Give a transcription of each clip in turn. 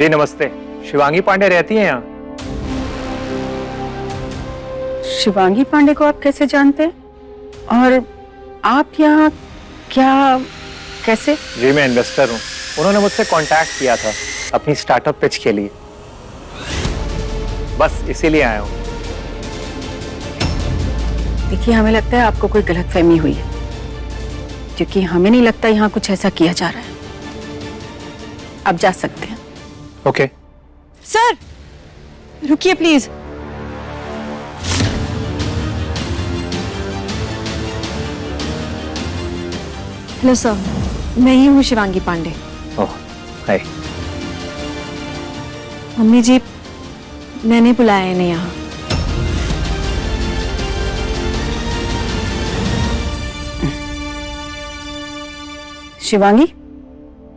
जी नमस्ते। शिवांगी पांडे रहती हैं यहाँ? शिवांगी पांडे को आप कैसे जानते हैं? और आप यहाँ क्या कैसे? जी मैं इन्वेस्टर हूँ। उन्होंने मुझसे कांटेक्ट किया था अपनी स्टार्टअप पिच के लिए, बस इसीलिए आया हूँ। देखिए, हमें लगता है आपको कोई गलतफहमी हुई है, क्योंकि हमें नहीं लगता यहाँ कुछ ऐसा किया जा रहा है। आप जा सकते हैं। ओके। सर रुकिए प्लीज। हेलो सर, मैं ही हूँ शिवांगी पांडे। ओह हाय। मम्मी जी, मैंने बुलाया इन्हें यहाँ। शिवांगी,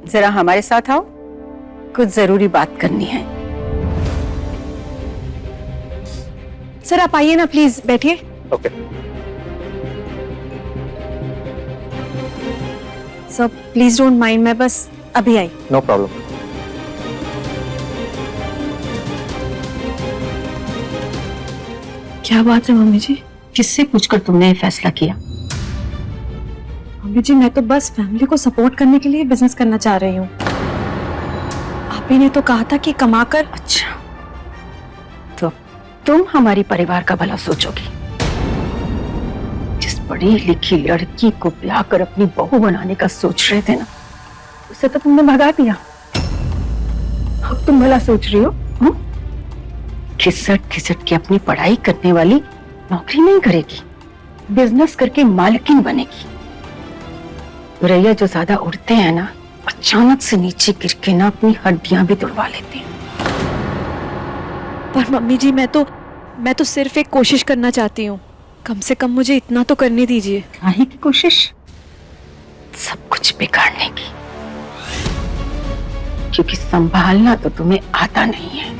जरा हमारे साथ आओ, कुछ जरूरी बात करनी है। सर आप आइए ना, प्लीज बैठिए। Okay. Sir please don't mind, मैं बस अभी आई। No problem. क्या बात है मम्मी जी? किससे पूछकर तुमने ये फैसला किया? मम्मी जी, मैं तो बस फैमिली को सपोर्ट करने के लिए बिजनेस करना चाह रही हूँ। आप ही ने तो कहा था कि कमाकर। अच्छा, तो तुम हमारी परिवार का भला सोचोगी? जिस पढ़ी लिखी लड़की को ब्याह कर अपनी बहू बनाने का सोच रहे थे ना, उसे तो तुमने भगा दिया। अब तुम भला सोच रही हो खिसट खिसट के अपनी पढ़ाई करने वाली नौकरी नहीं करेगी, बिजनेस करके मालकिन बनेगी। रैया जो ज्यादा उड़ते हैं ना, अचानक से नीचे गिर के ना अपनी हड्डियां भी तुड़वा लेते हैं। पर मम्मी जी, मैं तो सिर्फ एक कोशिश करना चाहती हूँ। कम से कम मुझे इतना तो करने दीजिए। काहे की कोशिश? सब कुछ बिगाड़ने की, क्योंकि संभालना तो तुम्हें आता नहीं है।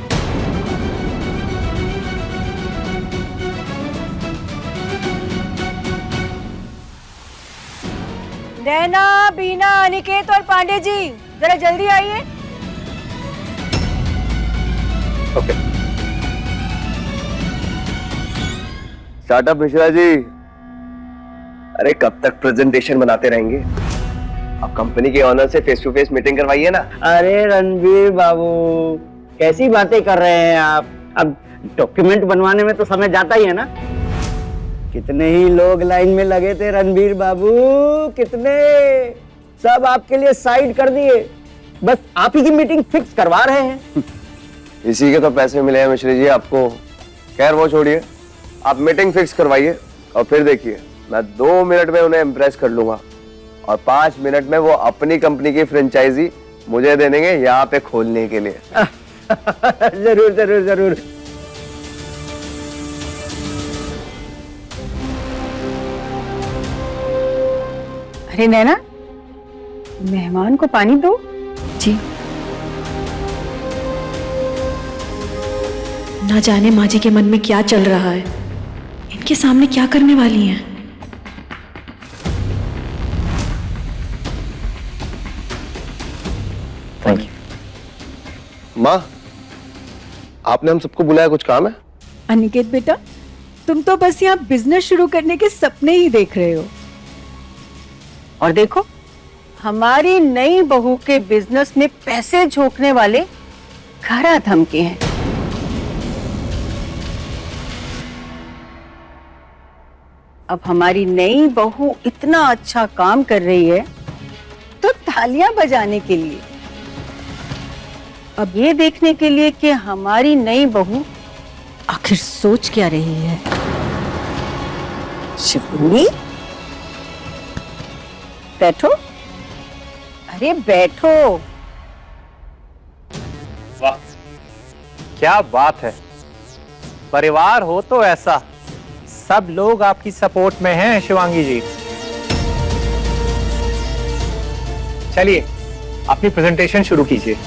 नैना, बीना, अनिकेत और पांडे जी, जरा जल्दी आइए। ओके। स्टार्टअप मिश्रा जी, अरे कब तक प्रेजेंटेशन बनाते रहेंगे? अब कंपनी के ऑनर से फेस टू फेस मीटिंग करवाइए ना। अरे रणबीर बाबू, कैसी बातें कर रहे हैं आप? अब डॉक्यूमेंट बनवाने में तो समय जाता ही है ना। कितने ही लोग लाइन में लगे थे रणबीर बाबू, कितने, सब आपके लिए साइड कर दिए। बस आप ही की मीटिंग फिक्स करवा रहे हैं। इसी के तो पैसे मिले हैं मिश्रा जी आपको। खैर वो छोड़िए, आप मीटिंग फिक्स करवाइए और फिर देखिए, मैं 2 मिनट में उन्हें इम्प्रेस कर लूंगा और 5 मिनट में वो अपनी कंपनी की फ्रेंचाइजी मुझे दे देंगे यहाँ पे खोलने के लिए। जरूर जरूर जरूर। अरे नैना, मेहमान को पानी दो। जी। ना जाने माँ जी के मन में क्या चल रहा है, इनके सामने क्या करने वाली हैं। Thank you. माँ, आपने हम सबको बुलाया, कुछ काम है? अनिकेत बेटा, तुम तो बस यहाँ बिजनेस शुरू करने के सपने ही देख रहे हो। और देखो, हमारी नई बहू के बिजनेस में पैसे झोंकने वाले खरा धमके हैं। अब हमारी नई बहू इतना अच्छा काम कर रही है तो तालियां बजाने के लिए, अब ये देखने के लिए कि हमारी नई बहू आखिर सोच क्या रही है। शिवांगी, बैठो। अरे बैठो। वाह क्या बात है, परिवार हो तो ऐसा, सब लोग आपकी सपोर्ट में हैं शिवांगी जी। चलिए अपनी प्रेजेंटेशन शुरू कीजिए।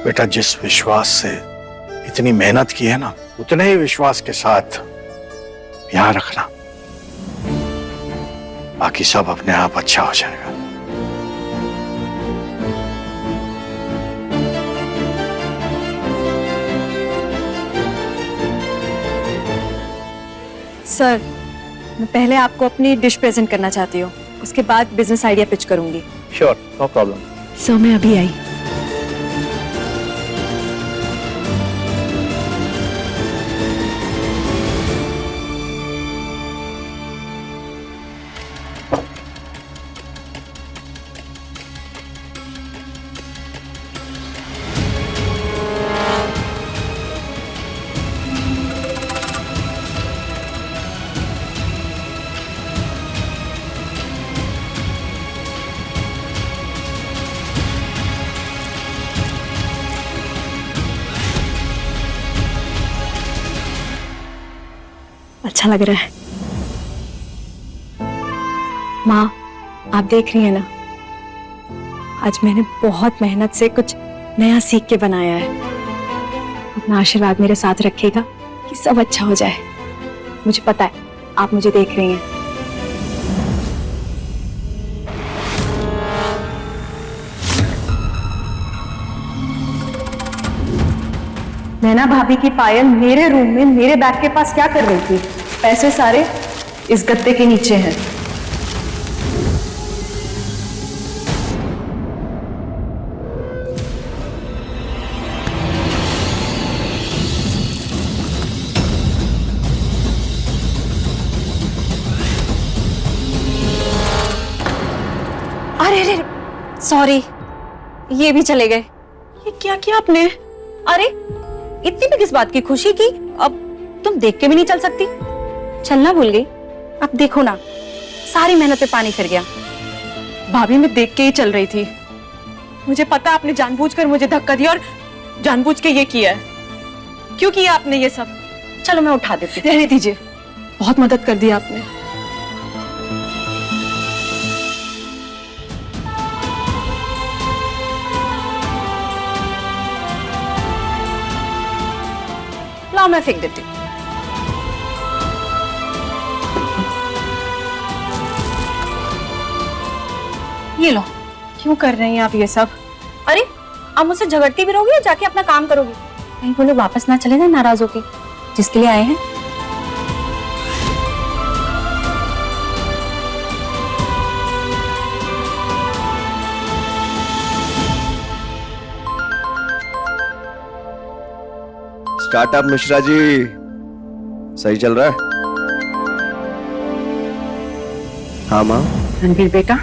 बेटा, जिस विश्वास से इतनी मेहनत की है ना, उतने ही विश्वास के साथ यहाँ रखना। बाकी सब अपने आप अच्छा हो जाएगा। सर, मैं पहले आपको अपनी डिश प्रेजेंट करना चाहती हूँ, उसके बाद बिजनेस आइडिया पिच करूंगी। Sure, no problem. सर, मैं अभी आई। अच्छा लग रहा है। माँ, आप देख रही हैं ना, आज मैंने बहुत मेहनत से कुछ नया सीख के बनाया है। अपना आशीर्वाद मेरे साथ रखिएगा कि सब अच्छा हो जाए। मुझे पता है आप मुझे देख रही हैं। नैना भाभी की पायल मेरे रूम में मेरे बैग के पास क्या कर रही थी? पैसे सारे इस गद्दे के नीचे हैं। अरे अरे, सॉरी, ये भी चले गए। ये क्या किया आपने? अरे, इतनी भी किस बात की खुशी की? अब तुम देख के भी नहीं चल सकती? चलना भूल गई? अब देखो ना, सारी मेहनत पे पानी फिर गया। भाभी, मैं देख के ही चल रही थी। मुझे पता आपने जानबूझकर मुझे धक्का दिया और जानबूझ के ये किया है। क्यों किया आपने ये सब? चलो मैं उठा देती। रहने दीजिए, बहुत मदद कर दी आपने। लाओ, मैं फेंक देती हूँ। ये लो। क्यों कर रही हैं आप ये सब? अरे, आप मुझसे झगड़ती भी रहोगी या जाके अपना काम करोगी? कहीं वो लोग वापस ना चले जाए नाराज होके, जिसके लिए आए हैं। स्टार्टअप मिश्रा जी सही चल रहा है? हाँ माँ। रणवीर बेटा,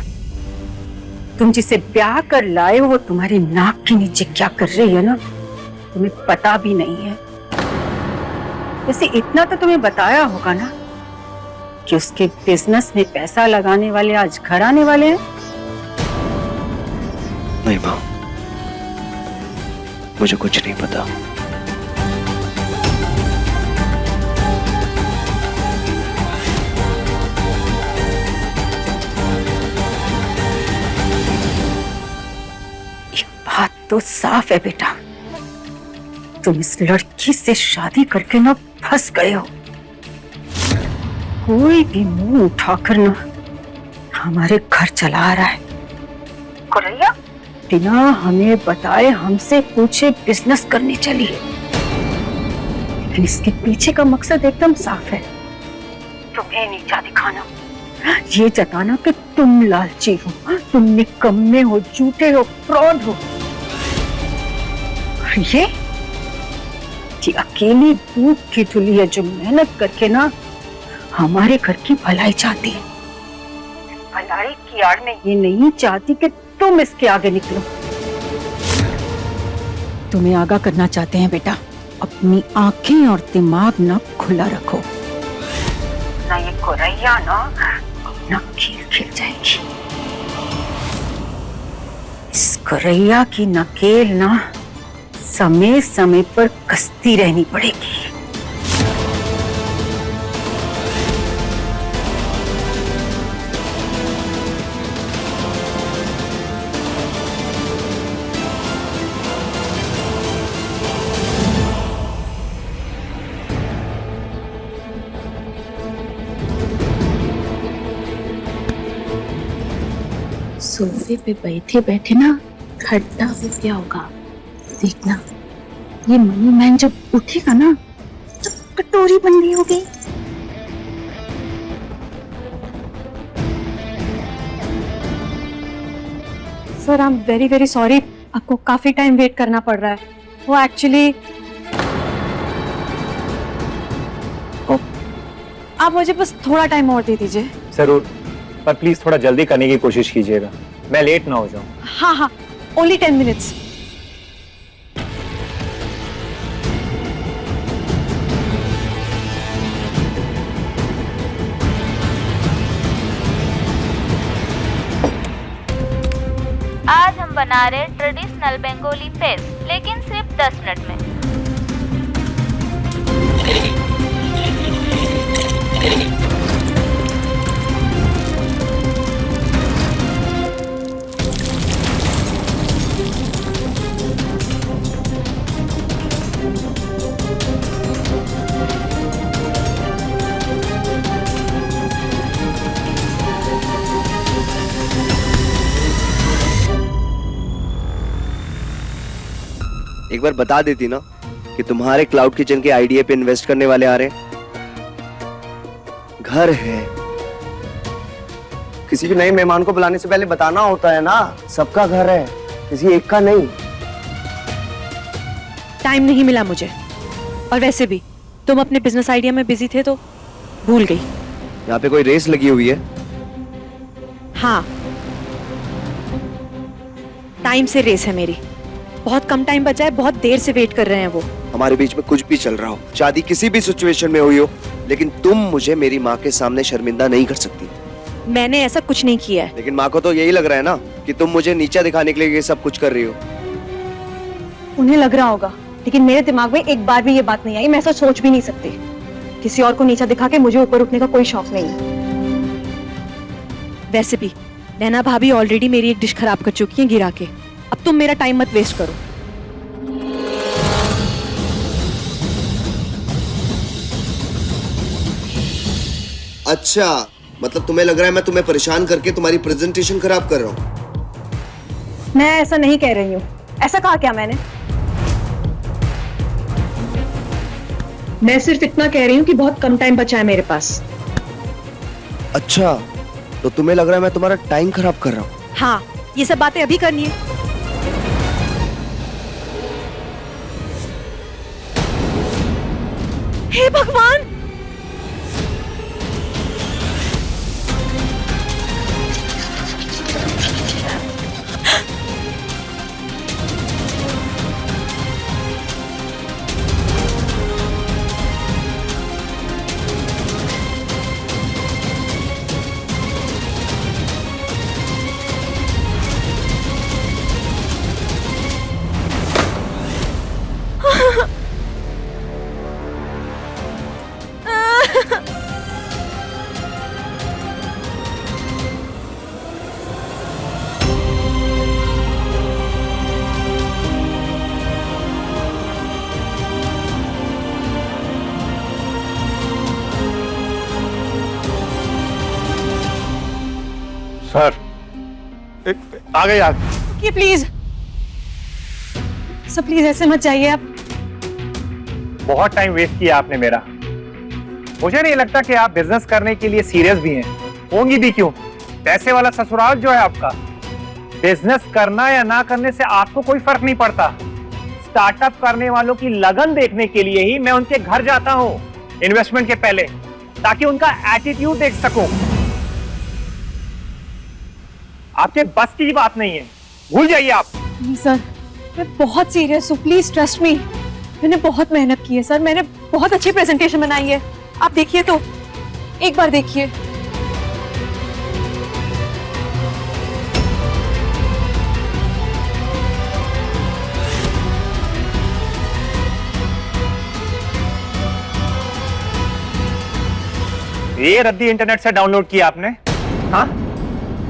तुम जिसे ब्याह कर लाए हो वो तुम्हारी नाक के नीचे क्या कर रही है ना, तुम्हें पता भी नहीं है। वैसे इतना तो तुम्हें बताया होगा ना कि उसके बिजनेस में पैसा लगाने वाले आज घर आने वाले हैं। नहीं माँ, मुझे कुछ नहीं पता। बात तो साफ है बेटा, तुम इस लड़की से शादी करके ना फंस गए हो। कोई भी मुंह उठाकर ना हमारे घर चला आ रहा है। कुरैया बिना हमें बताए हमसे पूछे बिजनेस करने चली है, लेकिन इसके पीछे का मकसद एकदम साफ है, तुम्हें नीचा दिखाना, ये जताना कि तुम लालची हो, तुम निकम्मे हो, झूठे हो, फ्रॉड हो। और ये अकेली दूध की धुली है जो मेहनत करके ना हमारे घर की भलाई चाहती है। भलाई की आड़ में ये नहीं चाहती कि तुम इसके आगे निकलो। तुम्हें आगाह करना चाहते हैं बेटा, अपनी आंखें और दिमाग ना खुला रखो, ना ये कुरैया ना खील खिल जाएगी। इस कुरैया की नकेल ना समय समय पर कसती रहनी पड़ेगी। सोफे पे बैठे बैठे ना खट्टा हो गया होगा। देखना, ये मनी मैन जब उठेगा ना तो कटोरी बन गई होगी। Sir I am very very sorry, आपको काफी टाइम वेट करना पड़ रहा है। वो एक्चुअली आप मुझे बस थोड़ा टाइम और दे दीजिए। जरूर, पर प्लीज थोड़ा जल्दी करने की कोशिश कीजिएगा, मैं लेट ना हो जाऊं। हाँ हाँ, ओनली 10 मिनट्स। आज हम बना रहे ट्रेडिशनल बंगाली पेस्ट, लेकिन सिर्फ 10 मिनट में। एक बार बता देती ना कि तुम्हारे क्लाउड किचन के आइडिया पे इन्वेस्ट करने वाले आ रहे हैं। घर है, किसी भी नए मेहमान को बुलाने से पहले बताना होता है ना, सबका घर है, किसी एक का नहीं। टाइम नहीं मिला मुझे, और वैसे भी तुम अपने बिजनेस आइडिया में बिजी थे तो भूल गई। यहाँ पे कोई रेस लगी हुई है? हाँ, टाइम से रेस है मेरी। बहुत कम टाइम बचा है, बहुत देर से वेट कर रहे हैं वो। हमारे बीच में कुछ भी चल रहा हो, शादी किसी भी सिचुएशन में हुई हो, लेकिन तुम मुझे मेरी माँ के सामने शर्मिंदा नहीं कर सकती। मैंने ऐसा कुछ नहीं किया है। लेकिन माँ को तो यही लग रहा है ना कि तुम मुझे नीचा दिखाने के लिए ये सब कुछ कर रही हो। उन्हें लग रहा होगा, लेकिन मेरे दिमाग में एक बार भी ये बात नहीं आई। मैं ऐसा सोच भी नहीं सकती। किसी और को नीचा दिखा के मुझे ऊपर उठने का कोई शौक नहीं है। वैसे भी नैना भाभी ऑलरेडी मेरी एक डिश खराब कर चुकी है गिरा के। अब तुम मेरा टाइम मत वेस्ट करो। अच्छा, मतलब तुम्हें लग रहा है मैं तुम्हें परेशान करके तुम्हारी प्रेजेंटेशन खराब कर रहा हूँ? मैं ऐसा नहीं कह रही हूँ। ऐसा कहा क्या मैंने? मैं सिर्फ इतना कह रही हूँ कि बहुत कम टाइम बचा है मेरे पास। अच्छा, तो तुम्हें लग रहा है मैं तुम्हारा टाइम खराब कर रहा हूँ? हाँ, ये सब बातें अभी करनी है। हे भगवान! सर, आ गए आप। ये प्लीज सर, प्लीज ऐसे मत जाइए आप। बहुत टाइम वेस्ट किया आपने मेरा। मुझे नहीं लगता कि आप बिजनेस करने के लिए सीरियस भी हैं। होंगी भी क्यों? पैसे वाला ससुराल जो है आपका। बिजनेस करना या ना करने से आपको कोई फर्क नहीं पड़ता। स्टार्टअप करने वालों की लगन देखने के लिए ही मैं उनके घर जाता हूं इन्वेस्टमेंट के पहले, ताकि उनका एटीट्यूड देख सकूं। आपके बस की बात नहीं है, भूल जाइए आप। सर, मैं बहुत सीरियस हूँ, प्लीज ट्रस्ट मी। मैंने बहुत मेहनत की है सर, मैंने बहुत अच्छी प्रेजेंटेशन बनाई है। आप देखिए तो, एक बार देखिए। ये रद्दी इंटरनेट से डाउनलोड किया आपने? हाँ?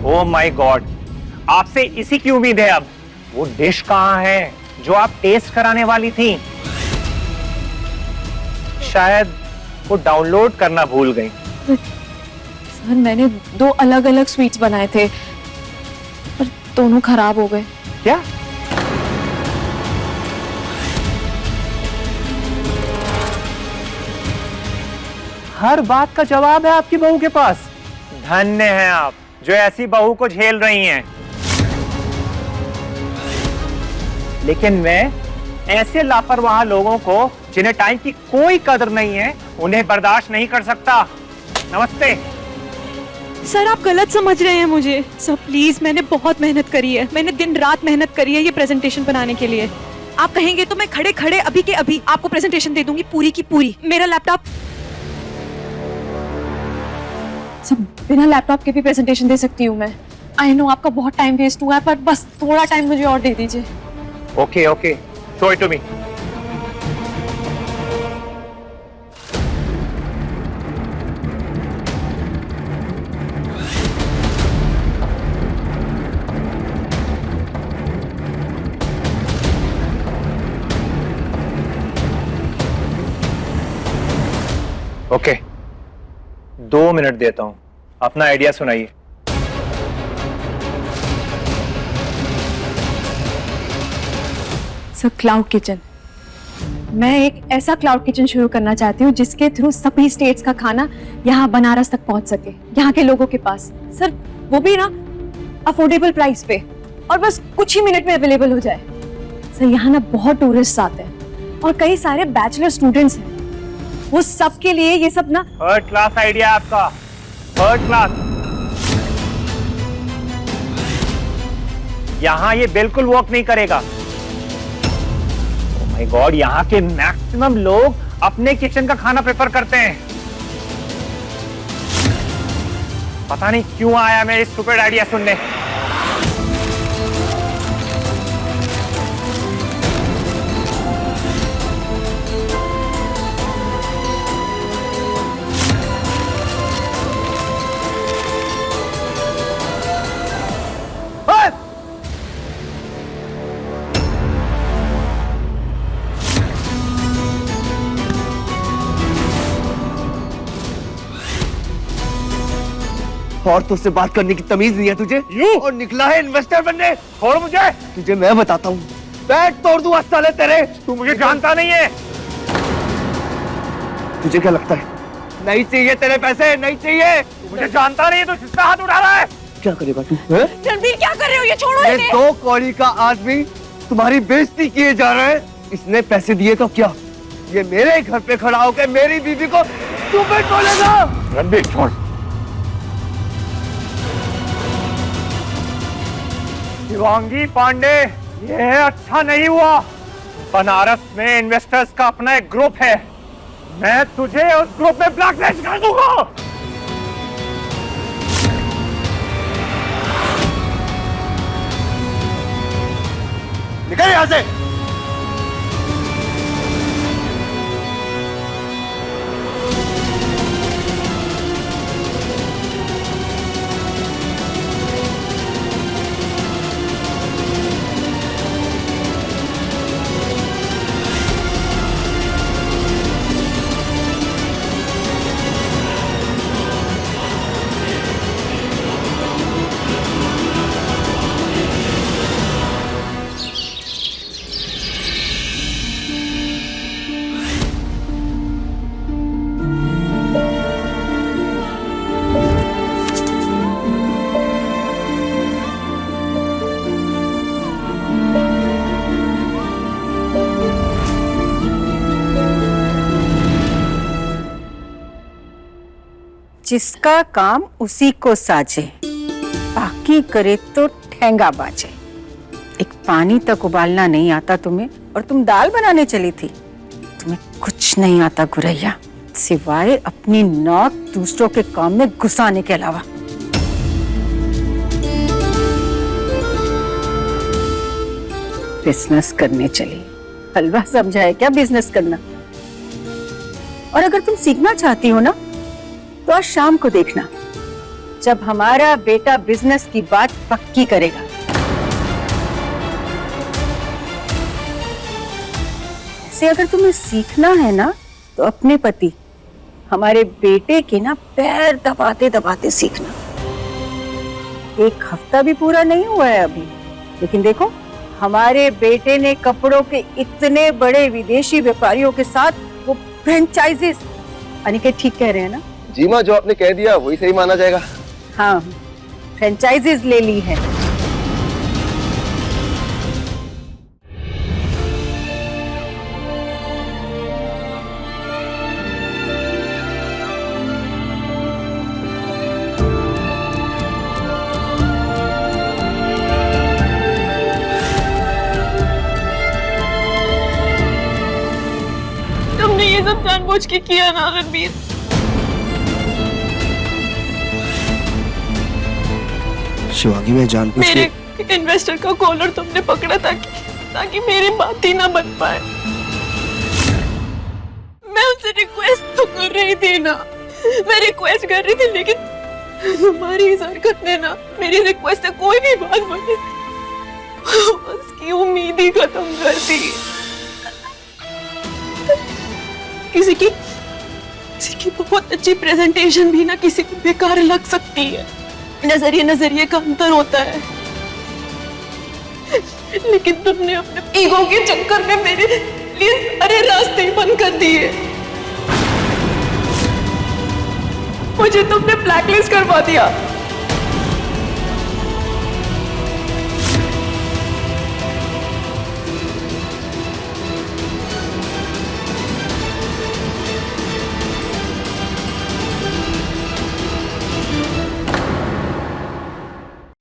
ओह माय गॉड, आपसे इसी की उम्मीद है अब। वो डिश कहाँ है जो आप टेस्ट कराने वाली थी? शायद वो डाउनलोड करना भूल गई। सर, मैंने 2 अलग-अलग स्वीट्स बनाए थे, पर दोनों खराब हो गए। क्या? हर बात का जवाब है आपकी बहू के पास। धन्य हैं आप जो ऐसी बहू को झेल रही हैं। लेकिन मैं ऐसे लापरवाह लोगों को जिन्हें टाइम की कोई कदर नहीं है, उन्हें बर्दाश्त नहीं कर सकता। नमस्ते। सर आप गलत समझ रहे हैं मुझे। सर प्लीज, मैंने बहुत मेहनत करी है, मैंने दिन रात मेहनत करी है ये प्रेजेंटेशन बनाने के लिए। आप कहेंगे तो मैं खड़े खड़े अभी के अभी आपको प्रेजेंटेशन दे दूंगी पूरी की पूरी। मेरा लैपटॉप, सब बिना लैपटॉप के भी प्रेजेंटेशन दे सकती हूँ मैं। आई नो आपका बहुत टाइम वेस्ट हुआ है, पर बस थोड़ा टाइम मुझे और दे दीजिए। Okay okay, show it to me. Okay, 2 minute देता हूं, अपना आइडिया सुनाइए। सर क्लाउड किचन, मैं एक ऐसा क्लाउड किचन शुरू करना चाहती हूँ जिसके थ्रू सभी स्टेट्स का खाना यहाँ बनारस तक पहुँच सके, यहाँ के लोगों के पास। सर वो भी ना अफोर्डेबल प्राइस पे, और बस कुछ ही मिनट में अवेलेबल हो जाए। सर यहाँ ना बहुत टूरिस्ट आते हैं और कई सारे बैचलर स्टूडेंट्स हैं, वो सब के लिए ये सब ना थर्ड क्लास आइडिया आपका, थर्ड क्लास। यहां ये बिल्कुल वर्क नहीं करेगा। ओह माय गॉड, यहां के मैक्सिमम लोग अपने किचन का खाना प्रेफर करते हैं। पता नहीं क्यों आया मैं इस स्टूपिड आइडिया सुनने। और तुझसे बात करने की तमीज नहीं है तुझे? और निकला है इन्वेस्टर बनने। छोड़ मुझे। तुझे मैं बताता हूँ, पैर तोड़ दूंगा साले तेरे। तू मुझे जानता नहीं है। तुझे क्या लगता है नहीं चाहिए तेरे पैसे? नहीं चाहिए। तू मुझे जानता नहीं है, तो किसका हाथ उठा रहा है? क्या करेगा तू? रणबीर क्या कर रहे हो? ये छोड़ो ये इन्हें। 2 कौड़ी का आदमी तुम्हारी बेइज्जती किए जा रहा है। इसने पैसे दिए तो क्या, ये मेरे घर पे खड़ा होकर मेरी बीवी को स्टूपिड बोलेगा? रणबीर छोड़। शिवांगी पांडे, ये अच्छा नहीं हुआ। बनारस में इन्वेस्टर्स का अपना एक ग्रुप है, मैं तुझे उस ग्रुप में ब्लैकलिस्ट कर दूंगा। निकल यहां से। जिसका काम उसी को साजे, बाकी करे तो ठेंगा बाजे। एक पानी तक उबालना नहीं आता तुम्हें, और तुम दाल बनाने चली थी। तुम्हें कुछ नहीं आता गुरैया, सिवाय अपनी नाक दूसरों के काम में घुसाने के अलावा। बिजनेस करने चली, हलवा समझा है क्या बिजनेस करना? और अगर तुम सीखना चाहती हो ना, तो आज शाम को देखना, जब हमारा बेटा बिजनेस की बात पक्की करेगा। ऐसे अगर तुम्हें सीखना है ना, तो अपने पति हमारे बेटे के ना पैर दबाते दबाते सीखना। एक हफ्ता भी पूरा नहीं हुआ है अभी, लेकिन देखो हमारे बेटे ने कपड़ों के इतने बड़े विदेशी व्यापारियों के साथ वो फ्रेंचाइजीज, अनिकेत ठीक कह रहे हैं ना? जी माँ, जो आपने कह दिया वही सही माना जाएगा। हाँ, फ्रेंचाइजीज ले ली है। तुमने ये सब जानबूझ के किया ना रणबीर। शिवांगी, मैं जानबूझ के मेरे इन्वेस्टर का कॉलर तुमने पकड़ा ताकि मेरी बात ही ना बन पाए। मैं उनसे रिक्वेस्ट तो कर रही थी ना, मैं रिक्वेस्ट कर रही थी, लेकिन तुम्हारी इस हरकत ने ना मेरी रिक्वेस्ट से कोई भी बात बने उसकी उम्मीद ही खत्म कर दी। किसी की बहुत अच्छी प्रेजेंटेशन भी ना किसी को बेकार लग सकती है, नजरिए का अंतर होता है, लेकिन तुमने अपने ईगो के चक्कर में मेरे लिए सारे रास्ते ही बंद कर दिए। मुझे तुमने ब्लैकलिस्ट करवा दिया।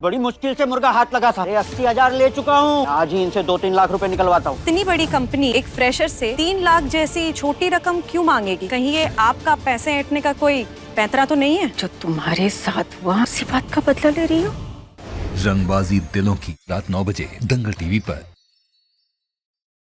बड़ी मुश्किल से मुर्गा हाथ लगा था। 80,000 ले चुका हूँ, आज ही इनसे 2-3 लाख रुपए निकलवाता हूँ। इतनी बड़ी कंपनी एक फ्रेशर से 3 लाख जैसी छोटी रकम क्यों मांगेगी? कहीं ये आपका पैसे ऐंठने का कोई पैंतरा तो नहीं है? जो तुम्हारे साथ हुआ उसी बात का बदला ले रही हो? रंगबाजी दिलों की, रात 9 बजे दंगल टीवी पर।